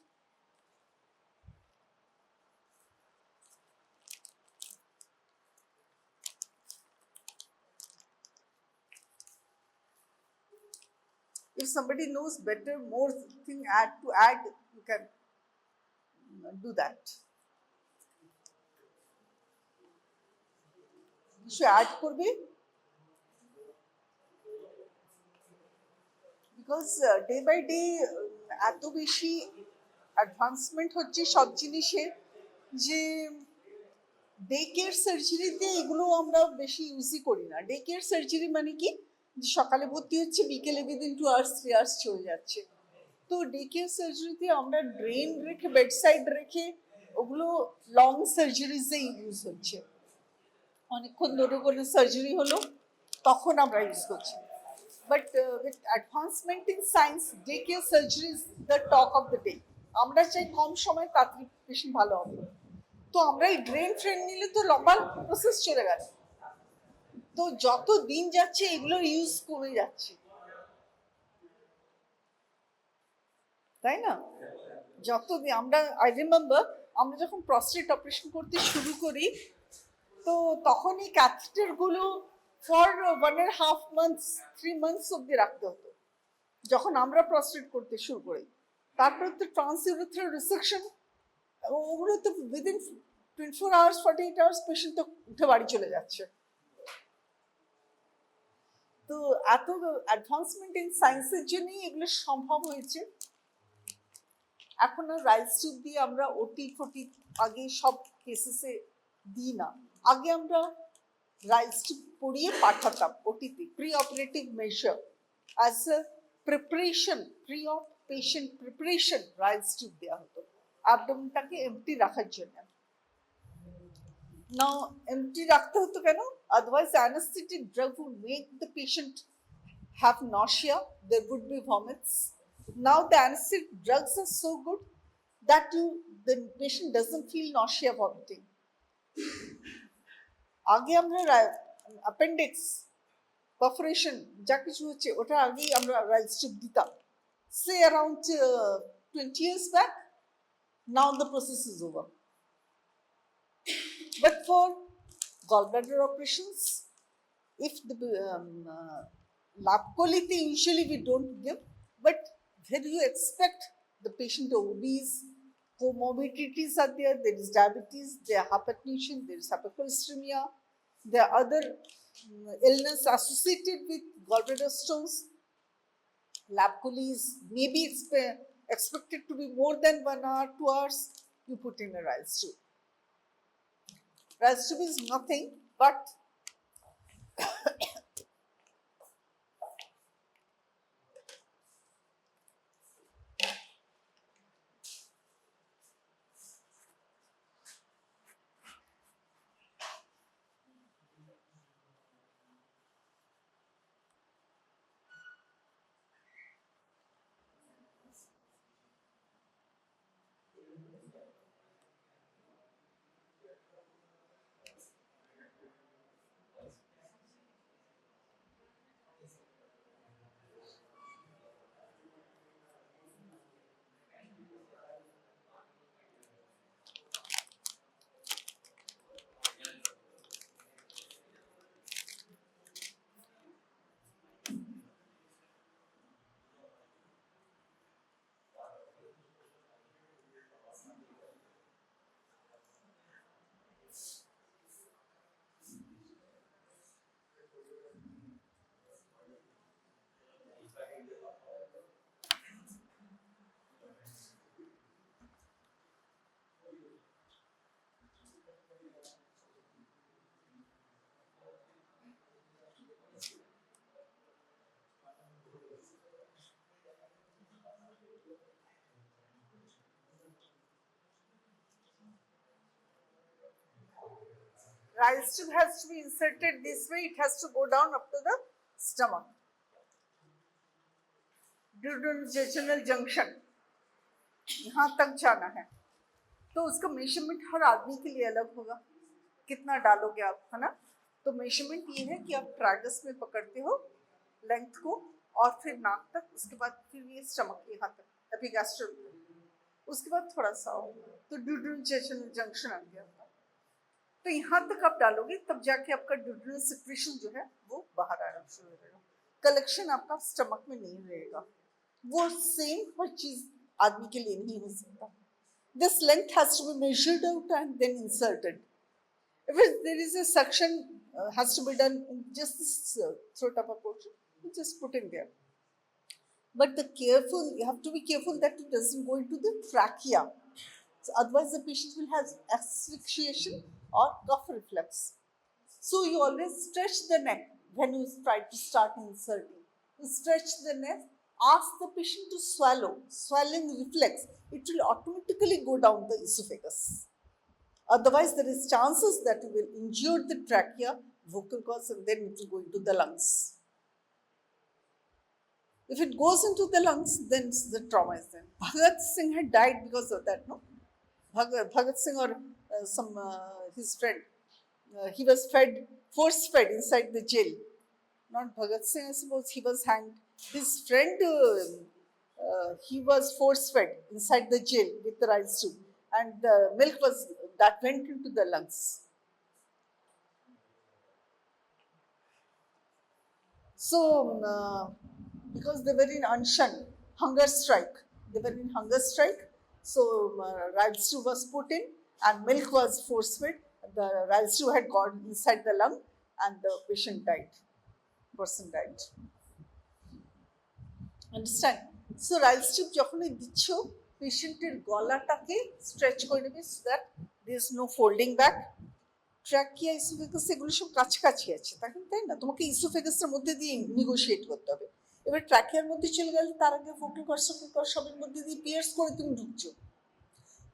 If somebody knows better, more thing to add, you can do that. কিছু add করবে? Because day by day এত বেশি advancement হচ্ছে সব জিনিসে, যে day care সার্জারিতে এগুলো আমরা বেশি ইউজই করি না। ডে কেয়ার সার্জারি মানে কি, যে সকালে ভর্তি হচ্ছে, বিকেলে উইদিন 2 hours 3 hours চলে যাচ্ছে। তো ডে কেয়ার সার্জারিতে আমরা ড্রেন রেখে, বেডসাইড রেখে, ওগুলো লং সার্জারিজে ইউজ হচ্ছে। অনেকক্ষণ ধরে কোনো সার্জারি হলো তখন আমরা ইউজ করছি। But with advancement in science, day care surgery is the talk of the day. আমরা চাই কম সময় তাড়াতাড়ি পেশেন্ট ভালো হবে। তো আমরা এই ড্রেন ফ্রেন নিলে তো লম্বা প্রসেস চলে গেল। তো যত দিন যাচ্ছে এগুলোর ইউজ কমে যাচ্ছে, তাই না? যত আমরা আই রিমেম্বার আমরা যখন প্রস্টেট অপারেশন করতে শুরু করি, তো তখন এই ক্যাথেটার গুলো ফর 1.5 months 3 months অব্দি রাখতে হতো যখন আমরা প্রস্টেট করতে শুরু করি। তারপরে তো ট্রান্সইউরেথ্রাল রিসেকশন, ওগুলো তো উইদিন 24 hours 48 hours পেশেন্ট তো উঠে বাড়ি চলে যাচ্ছে। তো এত অ্যাডভান্সমেন্ট ইন সায়েন্সের জন্যই এগুলো সম্ভব হয়েছে। এখন আর রাইস টিউব দিয়ে আমরা ওটি ফটি আগে সব কেসেসে দিই না, আগে আমরা রাইস টিউব পরিয়ে পাঠাতাম ওটিতে, pre operative measure as a preparation, pre of patient preparation Ryle's tube দেওয়া হতো অ্যাবডোমেনটাকে এমটি রাখার জন্য। নাও এমটি রাখতে হতো কেন? Otherwise anaesthetic drug would make the patient have nausea, there would be vomits. Now the anesthetic drugs are so good that the patient doesn't feel nausea, vomiting. আগে আমরা appendix perforation যা কিছু হচ্ছে ওটা আগেই আমরা রাইস টিউব দিতাম, সে around 20 years back. Now the process is over. But for gallbladder operations, if the Lapcolite usually we don't give, but when you expect the patient obese, comorbidities are there, there is diabetes, there are hypertension, there is hypercholesteremia, there are other illness associated with gallbladder stones. Lapcoli is maybe expected to be more than 1 hour, 2 hours, you put in a rice tube. Rice tube is nothing but rice tube has to be inserted this way, it has to go down up to the stomach. Duodenal junction, यहाँ तक जाना है। तो उसका measurement हर आदमी के लिए अलग होगा, कितना डालोगे आप, है ना? तो मेजरमेंट ये है कि आप ट्राइगस में पकड़ते हो लेंथ को और फिर नाक तक, उसके बाद फिर ये स्टमक यहाँ तक एपिगैस्ट्रल, उसके बाद थोड़ा सा हो तो duodenal junction आ गया। तो यहाँ तक आप डालोगे तब जाके आपका ड्यूडेनल सिक्रेशन जो है वो बाहर आना शुरू हो जाएगा, कलेक्शन आपका स्टमक में नहीं रहेगा। वो सेम हर चीज आदमी के लिए नहीं हो सकता। This length has to be measured out and then inserted. If there is a suction has to be done in just this throat upper portion, you just put in there. But you have to be careful that it doesn't go into the trachea. So otherwise the patient will have asphyxiation or cough reflex. So you always stretch the neck when you try to start inserting. You stretch the neck, ask the patient to swallow. Swallowing reflex, it will automatically go down the esophagus. Otherwise there is chances that you will injure the trachea, vocal cords, and then it will go into the lungs. If it goes into the lungs, then the trauma is there. Bhagat Singh had died because of that, no? Bhagat Singh or his friend, he was fed force-fed inside the jail. Not Bhagat Singh, I suppose he was hanged. His friend, he was force-fed inside the jail with the rice tube, and the milk that went into the lungs. So, because they were in unshan, hunger strike, they were in hunger strike. So, rice tube was put in, and milk was force-fed. The rice tube had gone inside the lung, and the patient died. Person died. Understand? So rice tube যখনই দিচ্ছ পেশেন্টের গলাটাকে stretch করে নেবে so that there is no folding back. Trachea oesophagus এগুলো সব কাছাকাছি আছে তাই না, তোমাকে ইসোফেগাসের মধ্যে দিয়ে নেগোশিয়েট করতে হবে। এবার ট্র্যাকিয়ার মধ্যে চলে গেলে তার আগে ভোকাল কর্ড সবের মধ্যে দিয়ে পিয়ার্স করে তুমি ঢুকছো,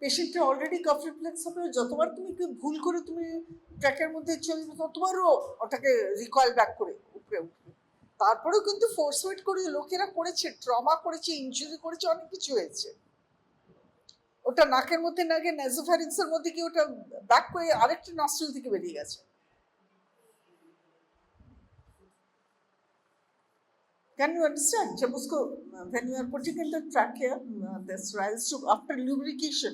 পেশেন্টের অলরেডি কাফ রিফ্লেক্স হবে, যতবার তুমি ভুল করে তুমি ট্র্যাকের মধ্যে চলে যাবে ততবারও ওটাকে রিকয়েল ব্যাক করে উপরে উঠবে। তারপরেও কিন্তু ফোর্সফেড করে লোকেরা করেছে, ট্রমা করেছে, ইনজুরি করেছে, অনেক কিছু হয়েছে। ওটা নাকের মধ্যে না গিয়ে নেজোফ্যারিংসের মধ্যে গিয়ে ওটা ব্যাক করে আরেকটা নস্ট্রিল থেকে বেরিয়ে গেছে। Can you understand? जब उसको when you are putting in the trachea, this rice tube after lubrication,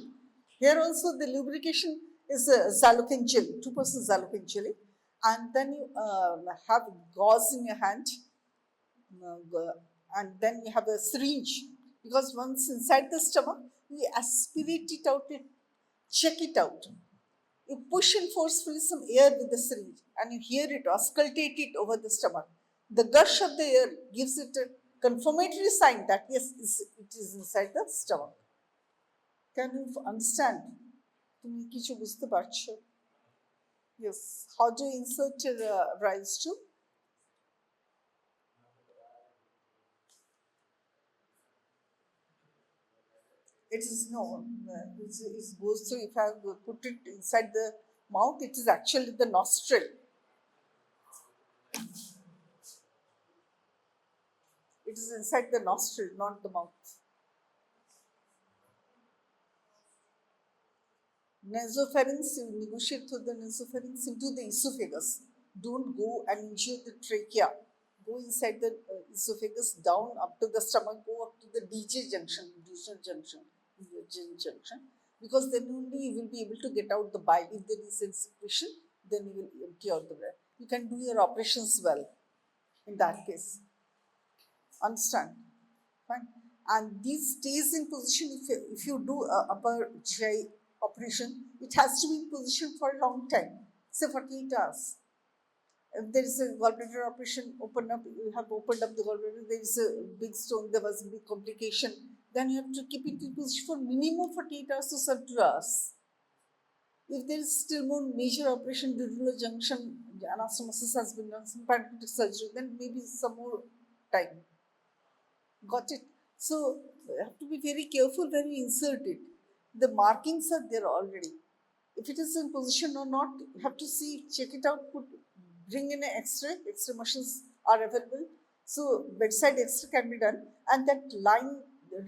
here also the lubrication is a xylocaine jelly, 2% xylocaine jelly, and then you have gauze in your hand, and then you have a syringe, because once inside the stomach, you aspirate it out, check it out. You push in forcefully some air with the syringe, and you hear it auscultate it over the stomach. The gush of the air gives it a confirmatory sign that yes, it is inside the stomach. Can you understand? তুমি কিছু বুঝতে পারছো? Yes. How do you insert rice tube? It is no. It goes through. If I put it inside the mouth, it is actually the nostril. It is inside the nostril, not the mouth. Nasopharynx, you negotiate through the nasopharynx into the esophagus. Don't go and injure the trachea. Go inside the esophagus, down up to the stomach, go up to the DJ junction, because then only you will be able to get out the bile. If there is secretion, then you will empty out the bile. You can do your operations well in that case. Understand? Fine. And this stays in position if you do a upper GI operation, it has to be in position for a long time, say 48 hours. If there is a gallbladder operation, you have opened up the gallbladder, there is a big stone, there was a big complication, then you have to keep it in position for minimum 48 hours to 72 hours. If there is still more major operation, duodenal junction, anastomosis has been done, some pancreatic surgery, then maybe some more time. Got it? So you have to be very careful when you insert it. The markings are there already. If it is in position or not, you have to see, check it out, bring in an X-ray. X-ray machines are available. So bedside X-ray can be done, and that line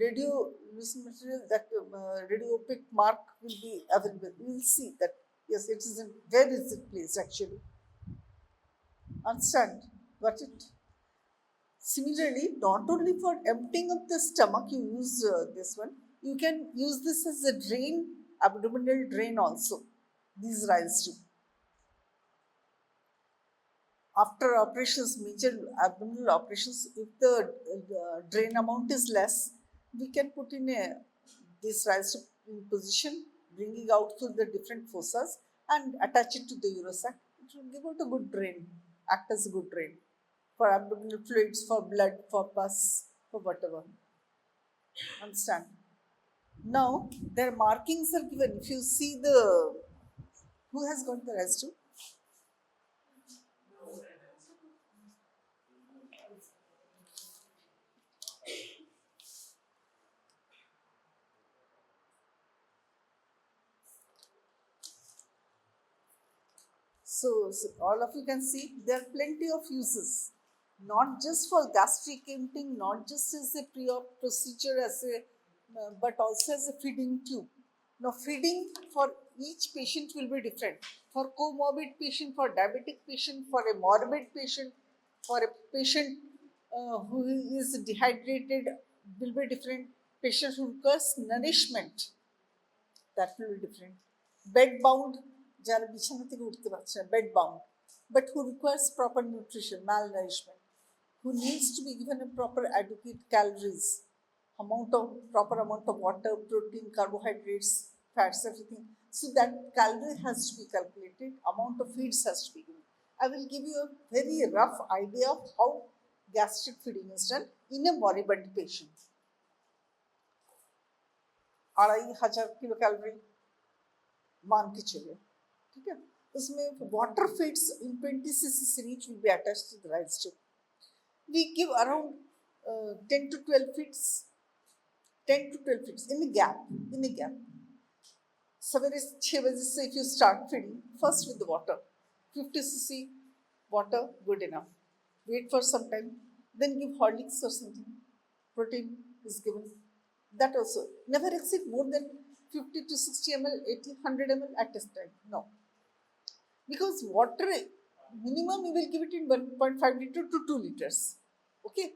radio material, that radio opaque mark will be available. You will see that yes, it is in, where is it placed actually. Understand? Got it? Similarly, not only for emptying of the stomach, you use this one. You can use this as a drain, abdominal drain also. These rice tube. After operations, major abdominal operations, if the drain amount is less, we can put in this rice tube in position, bringing out through the different fossas and attach it to the urosac. It will give out a good drain, act as a good drain for abdominal fluids, for blood, for pus, for whatever. Understand? Now, their markings are given. If you see the, who has got the rice tube? So all of you can see there are plenty of uses, not just for gastric emptying, not just as a pre-op procedure, but also as a feeding tube. Now feeding for each patient will be different. For comorbid patient, for diabetic patient, for a morbid patient, for a patient who is dehydrated will be different. Patient who requires nourishment, that will be different. Bed bound, যারা বিছানা থেকে উঠতে পারছে না, bed bound, but who requires proper nutrition, malnourishment, who needs to be given a proper adequate calories, proper amount of water, protein, carbohydrates, fats, everything. So that calorie has to be calculated, amount of feeds has to be given. I will give you a very rough idea of how gastric feeding is done in a moribund patient. 2500 kilo calorie मान के चलिए, ठीक है. उसमें water feeds in 20 cc syringe will be attached to the rice tube. We give around 10 to 12 feeds, 10 to 12 feeds in a gap. सवेरे 6 बजे से if you start feeding, first with the water, 50 cc water, good enough. Wait for some time, then give Horlicks or something. Protein is given. That also, never exceed more than 50 to 60 ml, 80, 100 ml at a time. No. Because water, minimum you will give it in 1.5 liter to 2 liters. Okay.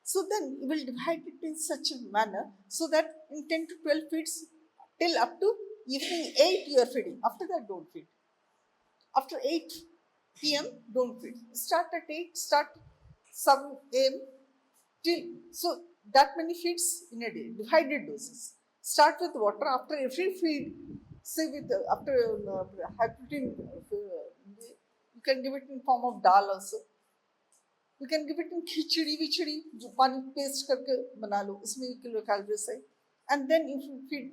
So then you will divide it in such a manner so that in 10 to 12 feeds till up to evening 8 you are feeding. After that, don't feed. After 8 p.m. don't feed. Start at 8, start 7 a.m. till, so that many feeds in a day, divided doses. Start with water. After every feed, say with after high protein, you can give it in form of dal also. You can give it in khichdi जो पानी paste करके बना लो, उसमें 1 kilo calories है. And then if you feed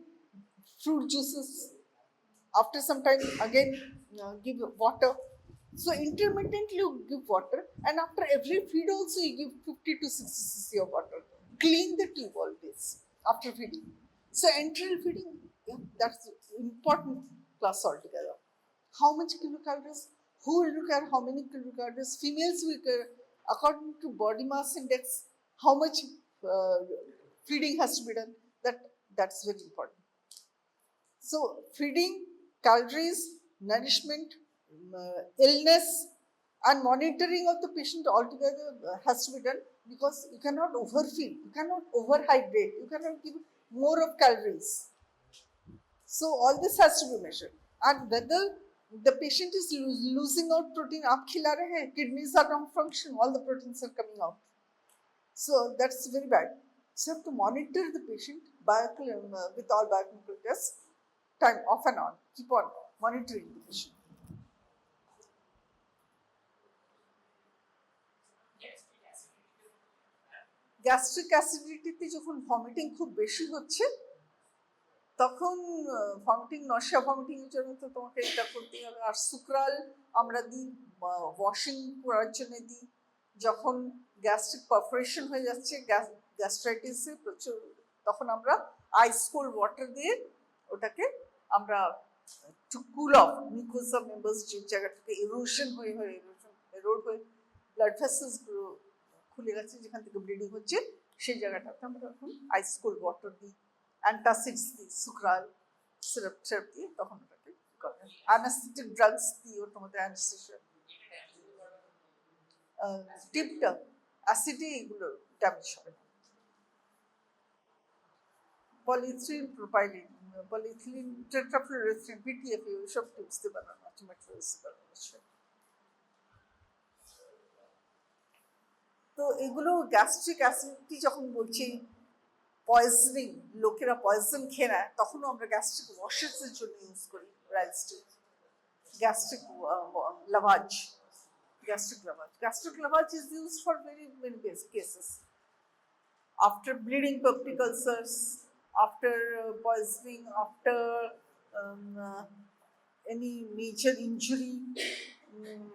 fruit juices, after some time again give water. So intermittently you give water, and after every feed also you give 50 to 60 cc of water. Clean the tube always after feeding. So enteral feeding, yeah, that's important class altogether. How much kilocalories? Who will require how many kilocalories? Females will require, according to body mass index, how much feeding has to be done. That's very important. So feeding, calories, nourishment, illness, and monitoring of the patient altogether has to be done, because you cannot overfeed, you cannot overhydrate, you cannot give more of calories. So all this has to be measured. And whether the patient is losing out protein, aap khila rahe hain, kidneys are non-functional, all the proteins are coming out. So that's very bad. So you have to monitor the patient with all biochemical tests, time off and on, keep on monitoring the patient. Gastric অ্যাসিডিটিতে যখন vomiting খুব বেশি হচ্ছে, তখন vomiting, nausea ভমিটিংয়ের জন্য তো তোমাকে এটা করতেই হবে. আর সুক্রাল আমরা দিই ওয়াশিং করার জন্য দিই. যখন গ্যাস্ট্রিক পারফোরেশন হয়ে যাচ্ছে, গ্যাস্ট্রাইটিসে প্রচুর, তখন আমরা আইস কোল্ড ওয়াটার দিয়ে ওটাকে আমরা two cool of mucosa members, যে জায়গাটাকে এরোড হয়ে ব্লাড ভেসেলসগুলো খুলে গেছে, যেখান থেকে ব্লিডিং হচ্ছে, সেই জায়গাটাতে আমরা এখন আইস কোল্ড ওয়াটার দিই, অ্যান্টাসিডস দিই, সুক্রাল সিরাপ দিয়ে তখন ওটাকে করে. অ্যানাস্থেটিক ড্রাগস দিই, ওটার মধ্যে অ্যানেস্থেশিয়া, টিপটা অ্যাসিডে এগুলো ড্যামেজ হবে না. পলিথিলিন প্রোপাইলিন, পলিথিলিন টেট্রাফ্লুরোথিলিন, পিটিএফ, সব টিপস দিয়ে বানানো আছে, ম্যাট্রিক্স বানানো আছে. তো এগুলো গ্যাস্ট্রিক অ্যাসিডিটি যখন বলছি, পয়জনিং, লোকেরা পয়জন খেয়ে নেয়, তখনও আমরা গ্যাস্ট্রিক ওয়াশেসের জন্য ইউজ করি Ryle's tube. Gastric lavage, gastric lavage is used for very many cases. After bleeding peptic ulcers, after poisoning, after any major injury,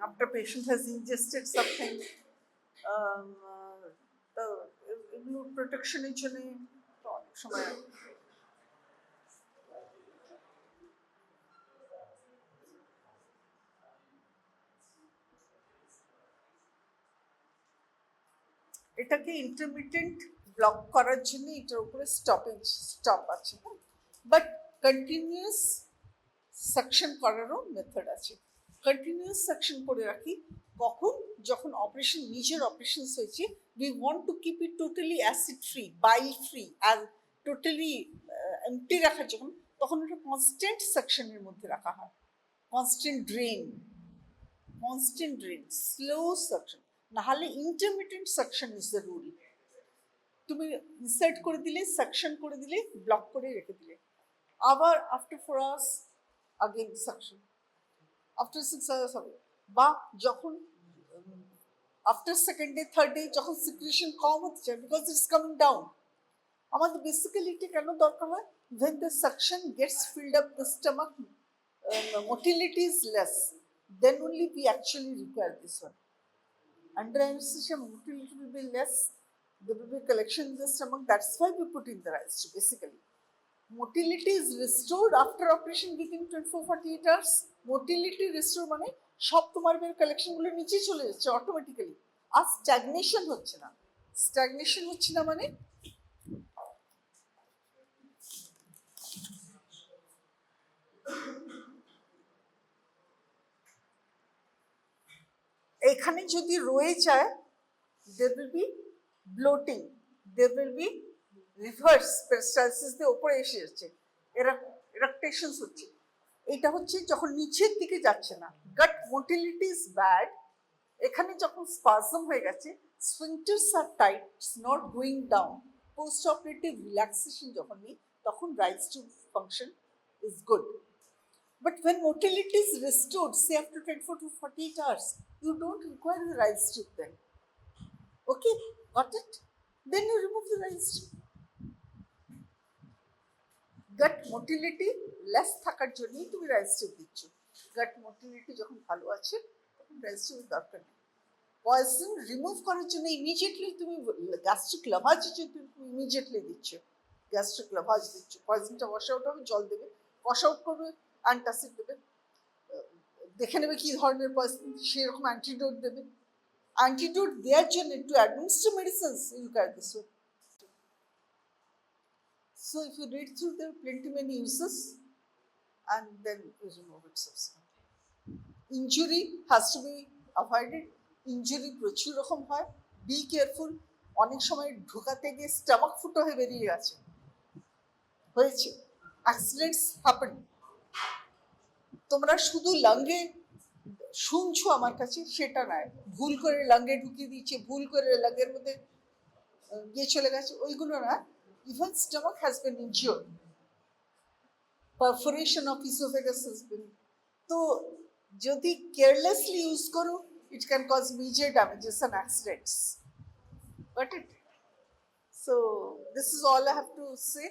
after patient has ingested something, এগুলো প্রোটেকশনের জন্য অনেক সময় এটাকে ইন্টারমিটেন্ট ব্লক করার জন্য এটার উপরে স্টপ আছে, বাট কন্টিনিউয়াস সাকশন করারও মেথড আছে। কন্টিনিউয়াস সাকশন করে রাখি কখন, যখন অপারেশন নিজের অপারেশন হয়েছে, we want to keep it totally acid free, bile free, আর টোটালি এমটি রাখার যখন, তখন এটা কনস্ট্যান্ট সাকশনের মধ্যে রাখা হয়। কনস্ট্যান্ট ড্রেন, স্লো সাকশন, নাহলে intermittent suction is the rule. তুমি ইনসার্ট করে দিলে, সাকশন করে দিলে, ব্লক করে রেখে দিলে, আবার after 4 hours again suction, after 6 hours হবে। বা যখন after second day, third day যখন সিক্রেশন কম হতে চায়, বিকজ ইটস কামিং ডাউন, আমাদের বেসিক্যালি এটা কেন দরকার হয়? when the suction gets filled up the stomach, motility is less, then only we actually require this one. Under anesthesia, motility will be less, there will be collection in the stomach, that's why we put in the rice tube. Basically motility is restored after operation within 24-48 hours. motility restore মানে সব তোমার collection গুলো নিচে চলে যাচ্ছে automatically, আর stagnation হচ্ছে না। Stagnation হচ্ছে না মানে এখানে যদি রয়ে যায়, there will be bloating, there will be reverse peristalsis দিয়ে উপরে এসে যাচ্ছে, eructations হচ্ছে। এটা হচ্ছে যখন নিচের দিকে যাচ্ছে না, gut motility is bad, এখানে যখন স্পাজম হয়ে গেছে, sphincters are tight, it's not going down, post operative relaxation যখন নেই, তখন rise tube function is good. But when motility is restored, say after 24 to 48 hours, you don't require the rise tube then. Okay, got it? Then you remove the rise tube. Gut motility less থাকার জন্যই তুমি rise tube দিচ্ছ। gut motility যখন ভালো আছে, তখন rise tube দরকার নেই। পয়জন রিমুভ করার জন্য ইমিডিয়েটলি তুমি গ্যাস্ট্রিক লাভাজ তুমি ইমিডিয়েটলি দিচ্ছ, গ্যাস্ট্রিক লাভাজ দিচ্ছ, পয়জনটা ওয়াশ আউট হবে, জল দেবে, ওয়াশ আউট করবে, অ্যান্টাসিড দেবে, দেখে নেবে কি ধরনের পয়জন, সেরকম অ্যান্টিডোট দেবে। অ্যান্টিডোট দেওয়ার জন্য to administer medicines you care this way. So if you read through, there are plenty many uses, and then you remove it subsequently. Injury has to be avoided. Injury প্রচুর রকম হয়, be careful. অনেক সময় ঢোকাতে গিয়ে stomach ফুটো হয়ে বেরিয়ে গেছে, হয়েছে, অ্যাক্সিডেন্টস হ্যাপেন। তোমরা শুধু লাঙ্গে শুনছো আমার কাছে, সেটা নয়, ভুল করে লাঙ্গে ঢুকিয়ে দিচ্ছে, ভুল করে লাঙ্গের মধ্যে গিয়ে চলে গেছে, ওইগুলো না। Even stomach has been injured, perforation of esophagus has been, তো যদি carelessly use করো, it can cause major damages and accidents. Got it? So this is all I have to say.